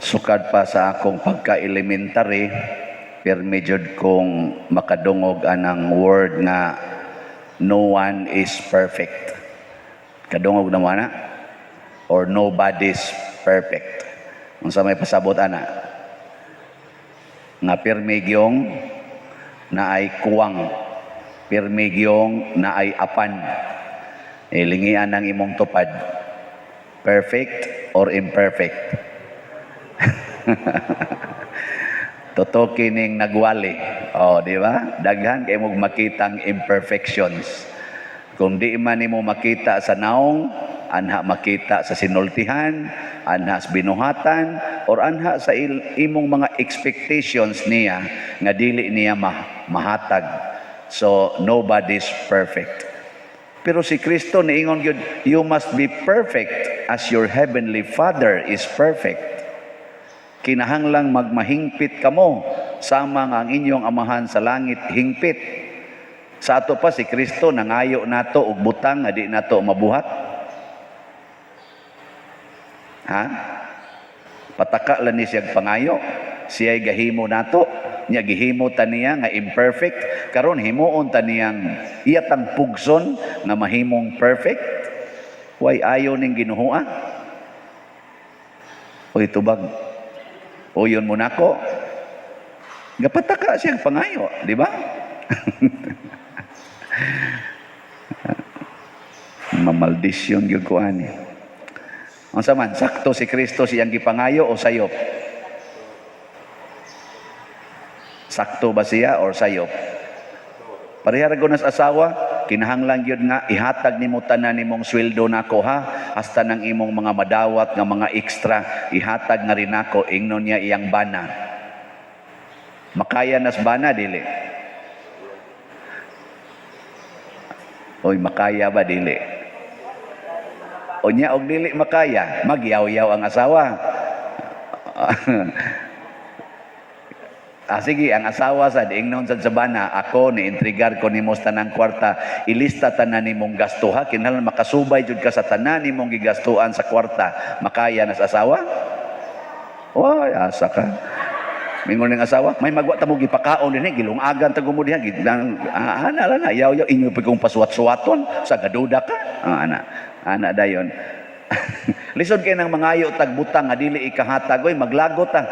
Sukad pa sa akong pagka-elementary, pirmi jud kong makadungog anang word nga no one is perfect. Kadungog na mo na? Or nobody's perfect. Unsa may pasabot ana? Nga pirmi gyong na ay kuwang, pirmi gyong na ay apan. Ilingian ang imong tupad. Perfect or imperfect? Totoo kining nagwali. Di ba? Daghan kay mo makitang imperfections. Kung di man nimo makita sa naong, anha makita sa sinultihan, anha sa binuhatan, or anha sa imong mga expectations niya nga dili niya mahatag. So nobody's perfect. Pero si Kristo niingon gyud, you must be perfect as your heavenly Father is perfect. Kinahanglang magmahingpit kamo sama nga ang inyong amahan sa langit hingpit. Sa ato pa si Kristo nangayo nato og butang nga di nato mabuhat. Ha? Pataka lang ni siyang pangayo. Siya'y gahimo nato. Nya gihimo ta niya nga imperfect. Karon himuon ta niyang iyatang pugson nga mahimong perfect. Way ayo ning ginuhua. Oy tubag. Uyon mo nako. Gapataka siyang pangayo, di ba? Mamaldisyon gyud ko ani. Unsa man sakto si Kristo siyang gipangayo o sayop? Sakto ba siya or sayop? Parehara gunas asawa, kinahanglan gyud nga ihatag nimo tanan nimong sweldo nako ha, hasta nang imong mga madawat nga mga extra ihatag nga rin nako, ingnon niya iyang bana. Makaya nas bana dili? Oy, makaya ba dili? O niya og dili makaya, magyaw-yaw ang asawa. Sige, ang asawa sa ingnon sa bana, ako ni intrigar ko nimo sa tanang kwarta, ilista tanan nimong gasto ha, kinahanglan makasubay jud ka sa tanan nimong gigastuan sa kwarta. Makaya na sa asawa? Oy, asa ka. Mingon ng asawa, may magwa ta mo gipakaon dinhi, gilungagan ta gumud diha, ana na yaw-yaw inyo pa kong pasuwat-suwaton sa gaduda ka. Ana dayon. Lisod kay nang mangayo tagbutang nga dili ikahatag, oy maglagot ta.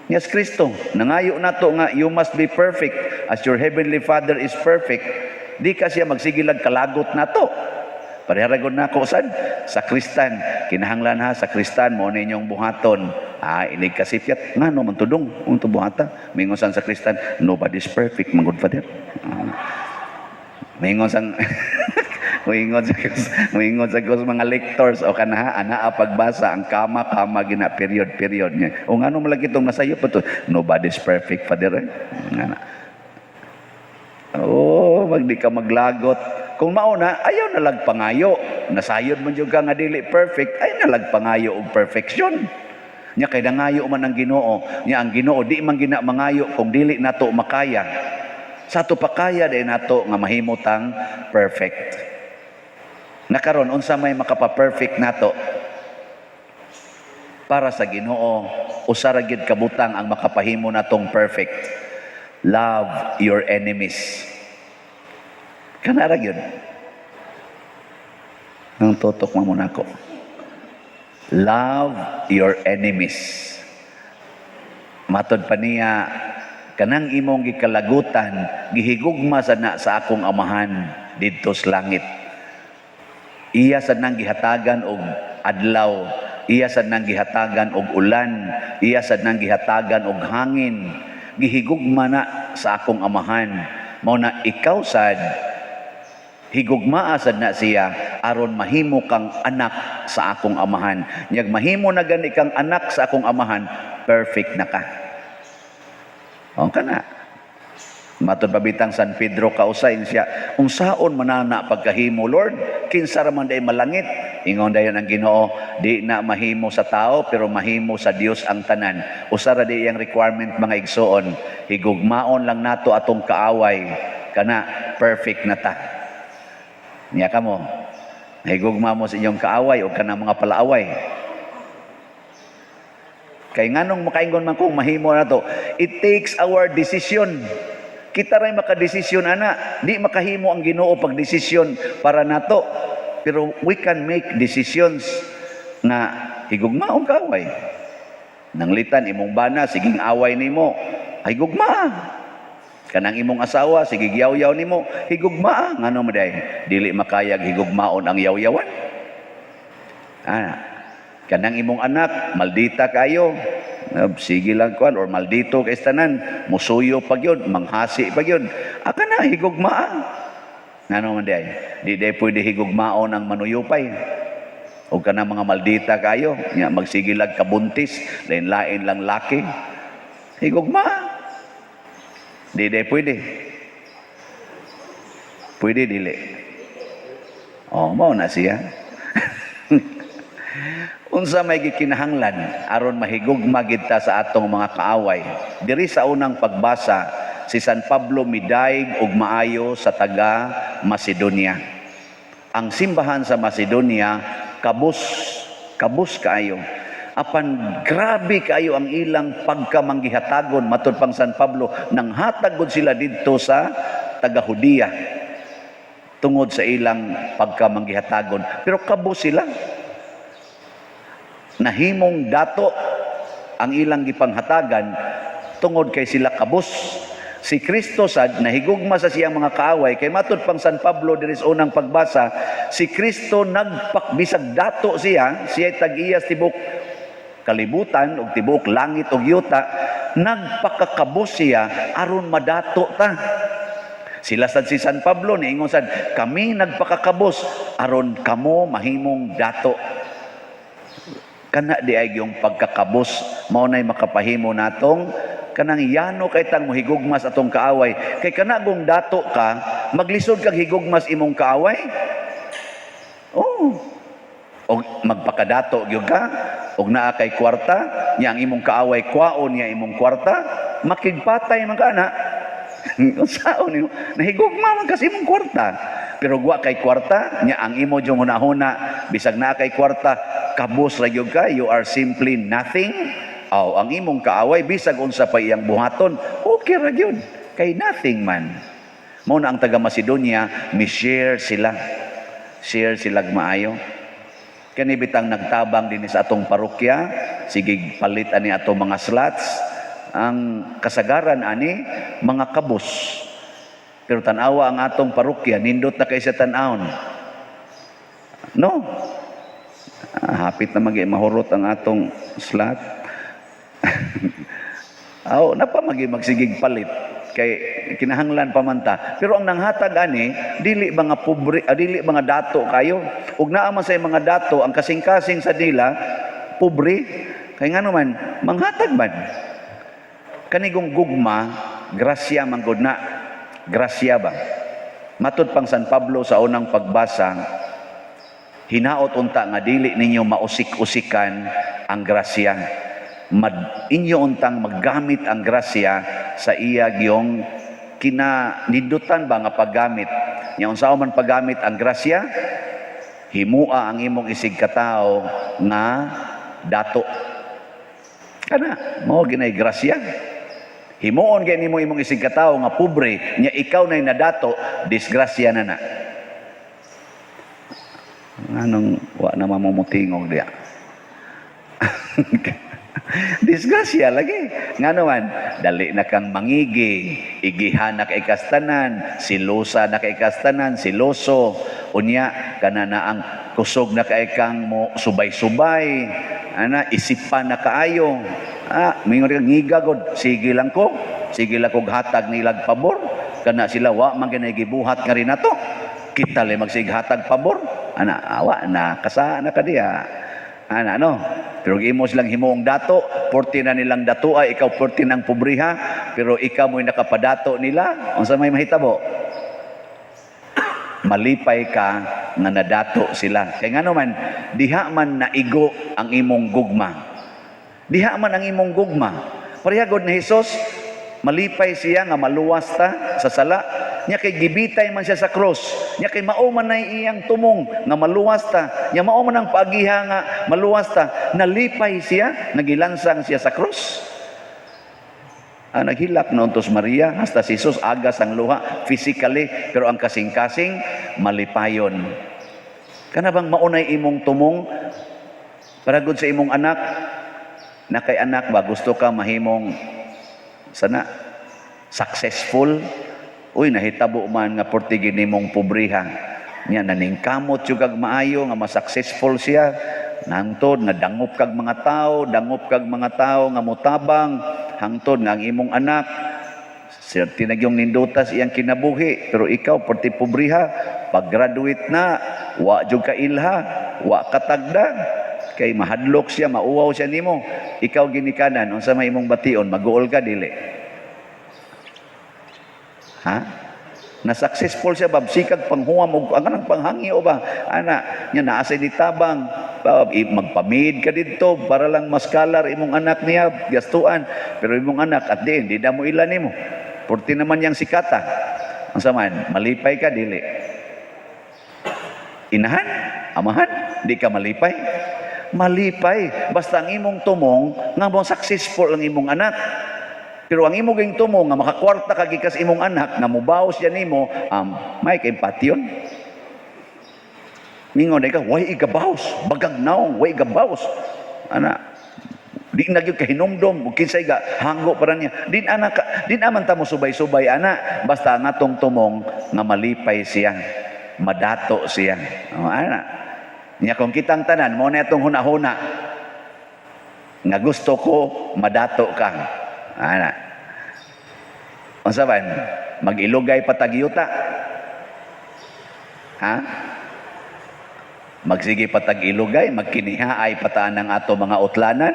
Yes, Kristo, nangayo nato nga you must be perfect as your heavenly Father is perfect. Di ka siya magsigilag kalagot nato. Pareharagon na ako sa Kristan. Kinahanglan ha sa Kristan mo ninyong buhaton. Inig kasipyat nga no man tudong unto buhata. Mingon sa Kristan, nobody's perfect, my good Father. Mingon sang Moingon sa mga lectors o kanaha ana pagbasa ang kama gina period niya. O ngano malagi itong nasayo pa to? Nobody's perfect, Father. Magdi ka maglagot. Kung mauna, ayaw nalagpangayo. Nasayod man jud ka nga dili perfect, ay nalagpangayo og perfection. Nya kay nangayo man ang Ginoo. Nya ang Ginoo di man gina mangayo kung dili nato makaya. Sa ato pakaya day nato nga mahimutang perfect. Nakaron unsa may makapa-perfect nato para sa Ginoo, usa ra gyud kabutang ang makapahimo natong perfect. Love your enemies. Kana ra gyud. Nang tutok mo nako. Love your enemies. Matod pa niya, kanang imong gikalagutan gihigugma sana sa akong amahan didto sa langit. Iya sad nang gihatagan og adlaw, iya sad nang gihatagan og ulan, iya sad nang gihatagan og hangin. Gihigugma na sa akong amahan. Mao na ikaw sad higugmaa sad na siya aron mahimo kang anak sa akong amahan. Nyag mahimo na gani kang anak sa akong amahan, perfect na ka. O kana. Matod pabitang San Pedro kausayn siya, unsaon manana pagkahimo Lord, kinsa ra man day malangit. Ingon dayon ang Ginoo, di na mahimo sa tao pero mahimo sa Dios ang tanan. Usa ra di yang requirement mga igsoon, higugmaon lang nato atong kaaway kana perfect na ta. Niya kamo, higugma mo sa inyong kaaway o kana mga palaaway. Kay nganong makaingon man kung mahimo na to, it takes our decision. Kita ray makadesisyon ana, di makahimo ang Ginoo pag desisyon para nato. Pero we can make decisions na higugmaong kaaway. Nanglitan imong bana, siging away nimo, higugma. Kanang imong asawa, sige yaw-yaw nimo, higugma. Ngano maday, dili makayag higugmaon ang yaw-yawan. Kanang imong anak, maldita kayo. Sige lang kuan or maldito kay tanan, musuyo pag yun, manghasi pag yun. Aka na higugmaa. Ngano man day? Di day pwede higugmaon ang manuyupay. O kana mga maldita kayo, nya magsigilag kabuntis, lain-lain lang laki. Higugmaa. Di day pwede. Pwede dili. Oh, mao na siya. Unsa may gikinahanglan aron mahigugma gid ta sa atong mga kaaway. Diri sa unang pagbasa, si San Pablo midaig og maayo sa taga Macedonia. Ang simbahan sa Macedonia kabus kaayo. Apan grabe kaayo ang ilang pagkamanggihatagon matud pang San Pablo, nang hatag gud sila didto sa taga Hudiya tungod sa ilang pagkamanggihatagon. Pero kabus sila. Nahimong dato ang ilang gipanghatagan tungod kay sila kabus. Si Kristo sad nahigugma sa siyang mga kaaway, kay matud pang San Pablo diri sa unang pagbasa, si Kristo nagpakbisag dato siya tag-iyas tibok kalibutan ug tibok langit ug yuta, nagpakakabus siya aron madato ta. Sila sad si San Pablo niingon sad, kami nagpakakabus aron kamo mahimong dato. Kana di ay yung pagkakabos mao nay makapahimo natong kanang yano kay tang mohigugmas atong kaaway. Kay kana gong dato ka, maglisod kag higugmas imong kaaway. Oh. Og magpakadato gyud ka, og naa kay kwarta, nya ang imong kaaway kwaon niya imong kwarta, makigpatay man kana. Unsaon nimo? Nahigugma man kasi imong kwarta. Pero guwa kay kwarta, nya ang imo jung hunahuna, bisag naa kay kwarta, kabus ra gyud ka, you are simply nothing. Aw, ang imong kaaway bisag unsa pa iyang buhaton, okay ra gyud, kay nothing man. Mao na ang taga Macedonia, mi-share sila. Share sila maayo. Kani bitang nagtabang din sa atong parokya, sige palit ani atong mga slots. Ang kasagaran ani mga kabus. Pero tanawa ang atong parokya, nindot na kay sa tanawon. No? Hapit na mahurot ang atong slot. Napa magsigig palit kay kinahanglan pamanta. Pero ang nanghatag ani dili mga pobre, dili mga dato kayo. Ug naa man sa mga dato ang kasing-kasing sa dila pobre. Kay ngano man manghatag man. Kanigong gugma, grasya man gud na. Grasya ba? Matud pang San Pablo sa unang pagbasa, hinaot unta nga dili ninyo mausik-usikan ang grasya. Inyo untang maggamit ang grasya sa iya giyong kinanidutan ba nga paggamit. Nya unsa man paggamit ang grasya? Himua ang imong isig katao nga dato. Kana mao ginay grasya. Himuon kay nimo imong isig katao nga pobre, nya ikaw nay nadato, disgrasya na na. Anong wa na mamumutingog diya. Disgrasya lagi. Ngano man, dali na kang mangigi, igihan na kay kastanan, silosa na kay kastanan, siloso, unya kanana ang kusog na kay kang mo subay-subay, isipan na kaayo. Mingon kang ngigagod, sige lang ko hatag nilag pabor, kana sila wa man ganay gibuhat nga rin nato. Kita le magsighatag pabor, awa na kasa na kadiya. No? Pero imo silang himuong dato, 40 na nilang datua, ikaw 40 ng pobriha, pero ikaw mo'y nakapadato nila. Unsa may mahitabo? Malipay ka nga nadato sila. Kaya nga naman, diha man naigo ang imong gugma. Diha man ang imong gugma. Parehagod na Hesus, malipay siya nga maluwas ta sa sala. nya kay gibitay man siya sa cross, nya kay mao man ay iyang tumong nga maluwas ta, nya mao man ang paagiha nga maluwas ta, nalipay siya, nagilansang siya sa cross. Naghilak noon tos Maria, hasta si Jesus agas ang luha physically, pero ang kasing-kasing malipayon. Kana bang maunay imong tumong para gud sa imong anak? Na kay anak ba gusto ka mahimong sana successful? Uy, nahitabo man nga portigin nimong pobriha. Nya naningkamot jud kag maayo nga ma-successful siya. Nangtod nga dangop kag mga tao nga mutabang, hangtod nga ang imong anak certain nagyong nindutas iyang kinabuhi, pero ikaw porti pobriha, pag-graduate na wa jud ka ilha, wa katagdag, kay mahadlok siya, mauwaw siya nimo, ikaw ginikanan unsa may imong bation, mag-uol ka dili? Ha? Na successful siya ba, sikag panghuwam og ang panghangi o ba ana nya naa sa ditabang, magpamid ka didto para lang maskalar imong anak niya gastuan, pero imong anak at di damo ilan nimo, porti naman yang sikata, ang saman malipay ka dili? Inahan, amahan, di ka malipay? Malipay basta ang imong tumong nga mo successful ang imong anak. Pero ang imo ging tumo nga makakwarta ka gikas imong anak nga mubaos yan nimo, may kay patyon. Mingon ka, way igabaos, bagag naong, way igabaos. Ana, di na gyud kahinumdom, ug kinsay ga hanggo para niya. Din aman ta mo subay-subay ana, basta nga tong tumong nga malipay siya, madato siya. Ana. Nya kung kitang tanan mo na itong hunahuna nga gusto ko madato ka. Ana. Unsa man? Mag-ilugay patagyuta. Ha? Magsige patag-ilugay, magkinihaay pataan ng ato mga utlanan,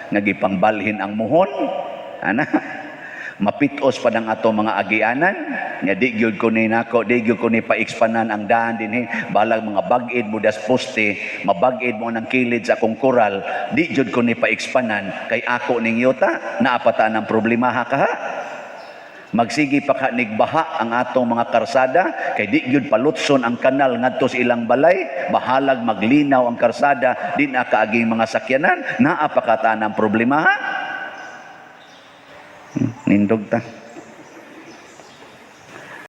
nga gipangbalhin ang muhon. Ana. Mapitos pa ng ato mga agianan, nga di gyud ko ni nako, di gyud ko ni pa-expanan ang daan dinhi, balag mga bag-id mo das poste, mabag-id mo ng kilid sa akong koral, di gyud ko ni pa-expanan kay ako ning yuta, naapata ng problema ha ka. Magsigi pa ka nigbaha ang atong mga karsada, kay di gyud palutson ang kanal ngadto sa ilang balay, bahalag maglinaw ang karsada, di na kaaging mga sakyanan, naapakata ng problema ha. Nindog ta.